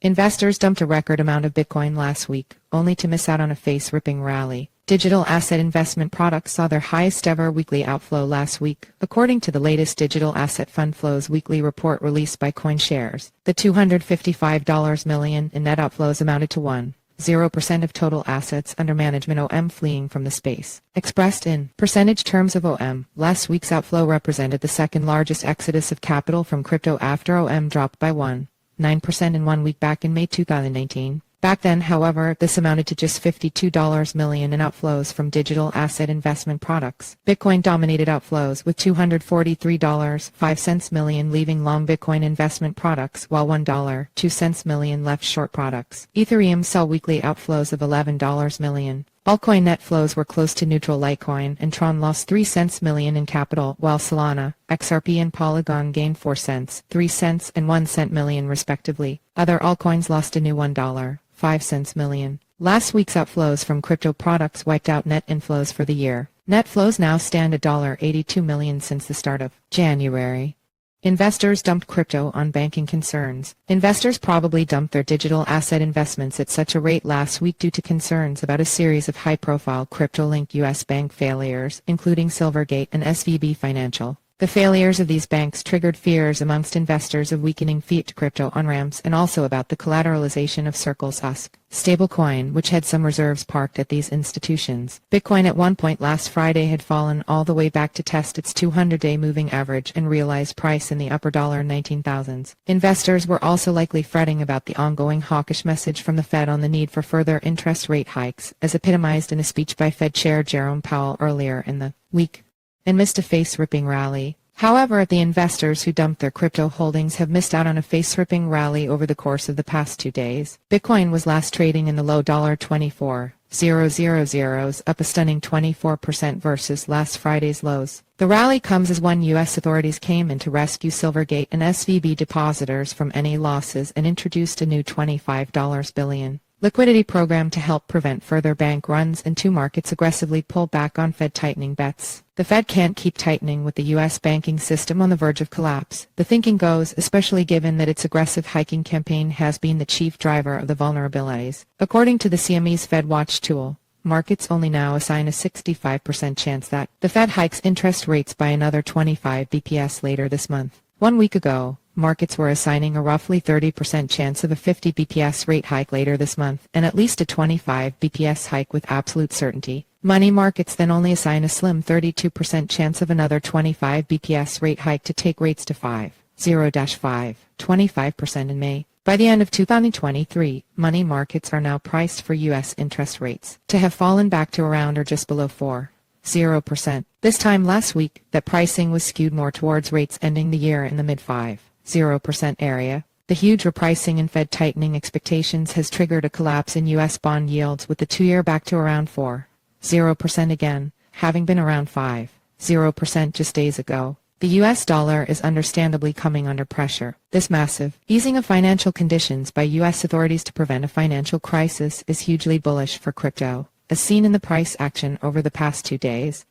Investors dumped a record amount of Bitcoin last week, only to miss out on a face-ripping rally. Digital asset investment products saw their highest ever weekly outflow last week, according to the latest Digital Asset Fund Flows weekly report released by CoinShares. The $255 million in net outflows amounted to 1.0% of total assets under management (OM) fleeing from the space. Expressed in percentage terms of OM, last week's outflow represented the second largest exodus of capital from crypto after OM dropped by 1.9% in 1 week back in May 2019. Back then, however, this amounted to just $52 million in outflows from digital asset investment products. Bitcoin dominated outflows with $243.05 million leaving long Bitcoin investment products, while $1.02 million left short products. Ethereum saw weekly outflows of $11 million. Altcoin net flows were close to neutral. Litecoin and Tron lost $0.03 million in capital, while Solana, XRP and Polygon gained $0.04, $0.03 and $0.01 million respectively. Other altcoins lost a new $1.05 million. Last week's outflows from crypto products wiped out net inflows for the year. Net flows now stand at $82 million since the start of January. Investors dumped crypto on banking concerns. Investors probably dumped their digital asset investments at such a rate last week due to concerns about a series of high-profile crypto-linked U.S. bank failures, including Silvergate and SVB Financial. The failures of these banks triggered fears amongst investors of weakening fiat crypto on-ramps and also about the collateralization of Circle's USC stablecoin, which had some reserves parked at these institutions. Bitcoin at one point last Friday had fallen all the way back to test its 200-day moving average and realized price in the upper $19,000s. Investors were also likely fretting about the ongoing hawkish message from the Fed on the need for further interest rate hikes, as epitomized in a speech by Fed Chair Jerome Powell earlier in the week, and missed a face-ripping rally. However, the investors who dumped their crypto holdings have missed out on a face-ripping rally over the course of the past 2 days. Bitcoin was last trading in the low $24,000s, up a stunning 24% versus last Friday's lows. The rally comes as U.S. authorities came in to rescue Silvergate and SVB depositors from any losses and introduced a new $25 billion liquidity program to help prevent further bank runs, and two markets aggressively pulled back on Fed tightening bets. The Fed can't keep tightening with the U.S. banking system on the verge of collapse, the thinking goes, especially given that its aggressive hiking campaign has been the chief driver of the vulnerabilities. According to the CME's Fed Watch tool, markets only now assign a 65% chance that the Fed hikes interest rates by another 25 bps later this month. 1 week ago, markets were assigning a roughly 30% chance of a 50 bps rate hike later this month, and at least a 25 bps hike with absolute certainty. Money markets then only assign a slim 32% chance of another 25 bps rate hike to take rates to 25% in May. By the end of 2023, money markets are now priced for U.S. interest rates to have fallen back to around or just below 0%. This time last week, that pricing was skewed more towards rates ending the year in the mid-0% area. The huge repricing and Fed tightening expectations has triggered a collapse in U.S. bond yields, with the 2-year back to around 0% again, having been around 0% just days ago. The U.S. dollar is understandably coming under pressure. This massive easing of financial conditions by U.S. authorities to prevent a financial crisis is hugely bullish for crypto, as seen in the price action over the past 2 days.